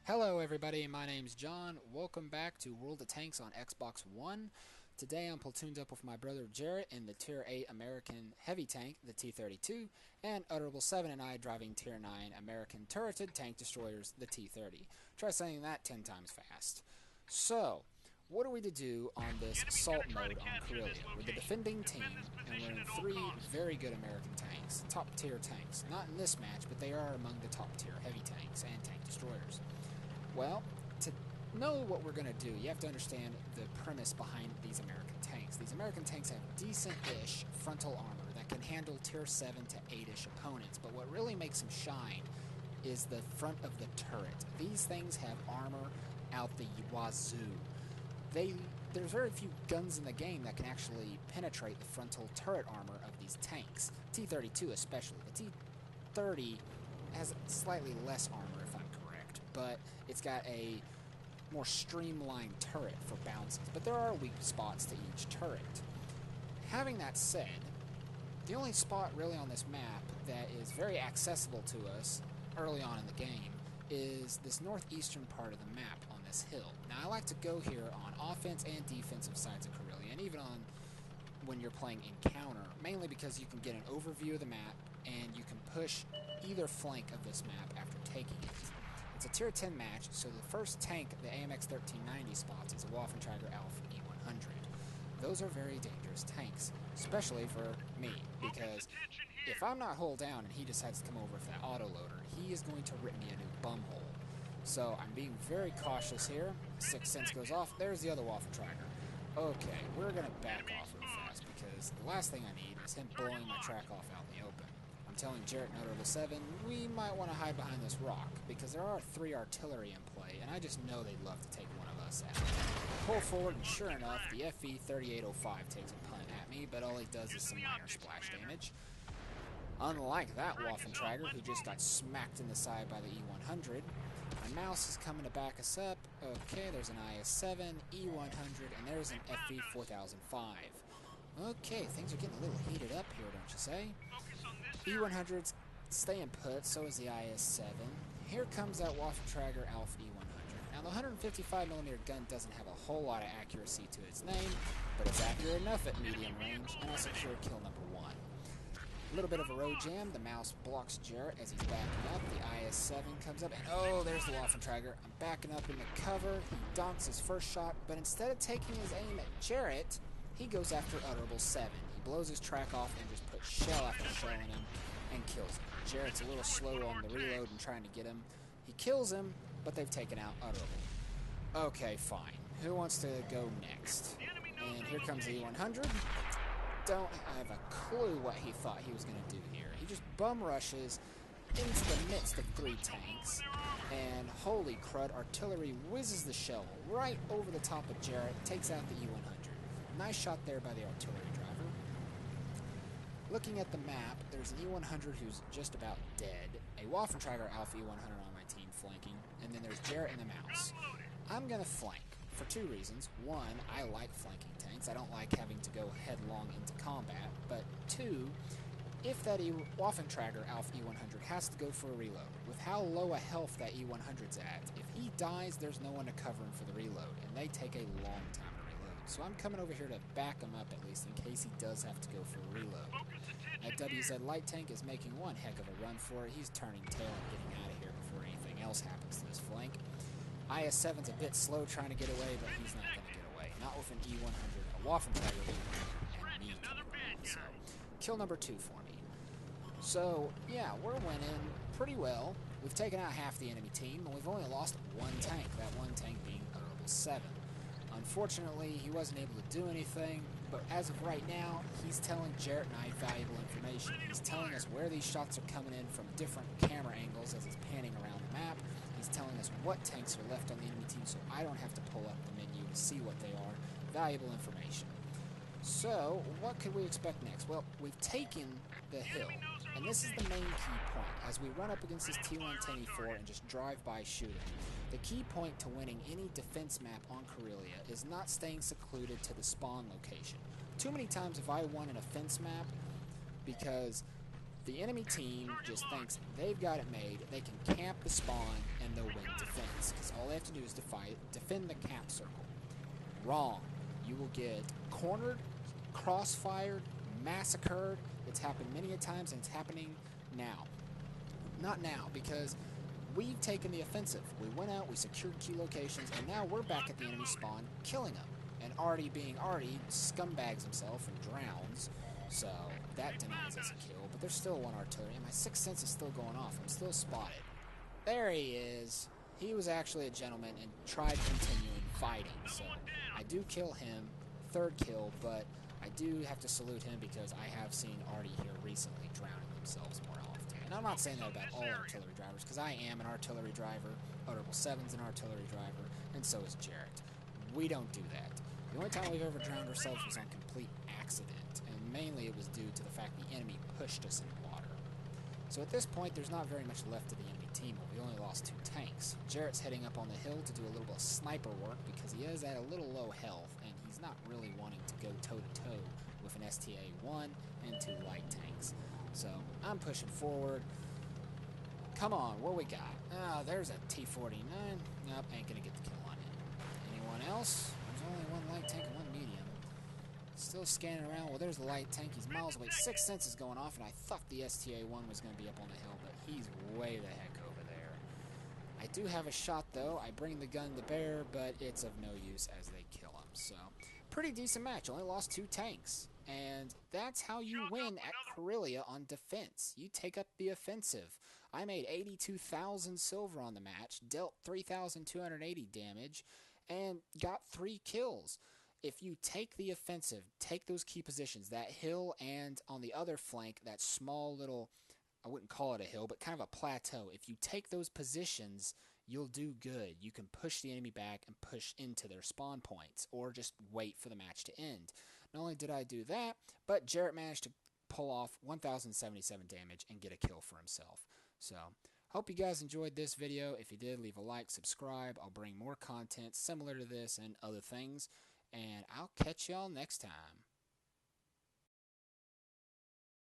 Hello everybody, my name's John. Welcome back to World of Tanks on Xbox One. Today I'm platooned up with my brother Jarrett in the Tier 8 American heavy tank, the T-32, and UtterableSeven and I driving Tier 9 American turreted tank destroyers, the T-30. Try saying that 10 times fast. So, what are we to do on this assault mode on Karelia? We're the defending team, and we're in 3 very good American tanks, top tier tanks. Not in this match, but they are among the top tier heavy tanks and tank destroyers. Well, to know what we're going to do, you have to understand the premise behind these American tanks. These American tanks have decent-ish frontal armor that can handle Tier 7 to 8-ish opponents, but what really makes them shine is the front of the turret. These things have armor out the wazoo. There's very few guns in the game that can actually penetrate the frontal turret armor of these tanks. T-32 especially. The T-30 has slightly less armor, if I'm correct, but it's got a more streamlined turret for bounces. But there are weak spots to each turret. Having that said, the only spot really on this map that is very accessible to us early on in the game is this northeastern part of the map on this hill. Now, I like to go here on offense and defensive sides of Karelia, and even on when you're playing Encounter, mainly because you can get an overview of the map, and you can push either flank of this map after taking it. It's a Tier 10 match, so the first tank the AMX 1390 spots is a Waffenträger Alpha E100. Those are very dangerous tanks, especially for me, because if I'm not hull down and he decides to come over with that autoloader, he is going to rip me a new bumhole. So I'm being very cautious here. Sixth sense goes off. There's the other Waffenträger. Okay, we're going to back off real fast, because the last thing I need is him blowing my track off out in the open. I'm telling Jarrett and UtterableSeven, we might want to hide behind this rock, because there are 3 artillery in play, and I just know they'd love to take one of us out. Pull forward, and sure enough, the FE 3805 takes a punt at me, but all he does is some minor splash damage. Unlike that Waffenträger, who just got smacked in the side by the E100, my mouse is coming to back us up. Okay, there's an IS-7, E100, and there's an FE 4005. Okay, things are getting a little heated up here, don't you say? E100's staying put, so is the IS-7. Here comes that Waffenträger Alpha E100. Now, the 155mm gun doesn't have a whole lot of accuracy to its name, but it's accurate enough at medium range, and I secure kill number 1. A little bit of a road jam. The mouse blocks Jarrett as he's backing up. The IS-7 comes up, and oh, there's the Waffenträger. I'm backing up in the cover. He donks his first shot, but instead of taking his aim at Jarrett, he goes after UtterableSeven. He blows his track off and just puts shell after shell in him and kills him. Jarrett's a little slow on the reload and trying to get him. He kills him, but they've taken out Utterable. Okay, fine. Who wants to go next? And here comes the E100. Don't have a clue what he thought he was going to do here. He just bum rushes into the midst of 3 tanks, and holy crud, artillery whizzes the shell right over the top of Jarrett, takes out the E100. Nice shot there by the artillery driver. Looking at the map, there's an E100 who's just about dead, a Waffenträger Alpha E100 on my team flanking, and then there's Jarrett and the mouse. I'm going to flank for 2 reasons. 1, I like flanking tanks. I don't like having to go headlong into combat. But 2, if that Waffenträger Alpha E100 has to go for a reload, with how low a health that E100's at, if he dies, there's no one to cover him for the reload, and they take a long time to reload. So I'm coming over here to back him up, at least, in case he does have to go for a reload. That WZ light tank is making one heck of a run for it. He's turning tail and getting out of here before anything else happens to his flank. IS-7's a bit slow trying to get away, but he's not going to get away. Not with an E100, a Waffenträger E100, and me coming around. So, kill number 2 for me. So, yeah, we're winning pretty well. We've taken out half the enemy team, and we've only lost 1 tank, that 1 tank being UtterableSeven. Unfortunately, he wasn't able to do anything, but as of right now, he's telling Jarrett and I valuable information. He's telling us where these shots are coming in from different camera angles as he's panning around the map. He's telling us what tanks are left on the enemy team, so I don't have to pull up the menu to see what they are. Valuable information. So, what could we expect next? Well, we've taken the hill, and this is the main key point, as we run up against this T-110E4 and just drive by shooting. The key point to winning any defense map on Karelia is not staying secluded to the spawn location. Too many times have I won an offense map because The enemy team just thinks they've got it made. They can camp the spawn and they'll win defense, because all they have to do is defend the camp circle. Wrong. You will get cornered, crossfired, massacred. It's happened many a times, and it's happening now. Not now, because we've taken the offensive. We went out, we secured key locations, and now we're back at the enemy spawn, killing them. And Artie scumbags himself and drowns, so that denies us a kill. But there's still one artillery, and my sixth sense is still going off. I'm still spotted. There he is. He was actually a gentleman and tried continuing fighting, so I do kill him, third kill, but I do have to salute him because I have seen Artie here recently drowning themselves more often. And I'm not saying that about all artillery drivers, because I am an artillery driver, UtterableSeven's an artillery driver, and so is Jarrett. We don't do that. The only time we've ever drowned ourselves was on complete accident, and mainly it was due to the fact the enemy pushed us in water. So at this point, there's not very much left of the enemy team, but we only lost 2 tanks. Jarrett's heading up on the hill to do a little bit of sniper work because he is at a little low health, and he's not really wanting to go toe-to-toe with an STA-1 and 2 light tanks. So I'm pushing forward. Come on, what we got? Ah, there's a T-49. Nope, ain't gonna get the kill on it. Anyone else? There's only 1 light tank and 1 medium. Still scanning around. Well, there's the light tank. He's miles away. Sixth sense is going off, and I thought the STA-1 was going to be up on the hill, but he's way the heck over there. I do have a shot, though. I bring the gun to bear, but it's of no use as they kill him. So, pretty decent match. Only lost 2 tanks. And that's how you win at Karelia on defense. You take up the offensive. I made 82,000 silver on the match, dealt 3,280 damage, and got 3 kills. If you take the offensive, take those key positions, that hill and on the other flank, that small little, I wouldn't call it a hill, but kind of a plateau. If you take those positions, you'll do good. You can push the enemy back and push into their spawn points, or just wait for the match to end. Not only did I do that, but Jarrett managed to pull off 1,077 damage and get a kill for himself. So, hope you guys enjoyed this video. If you did, leave a like, subscribe. I'll bring more content similar to this and other things. And I'll catch y'all next time.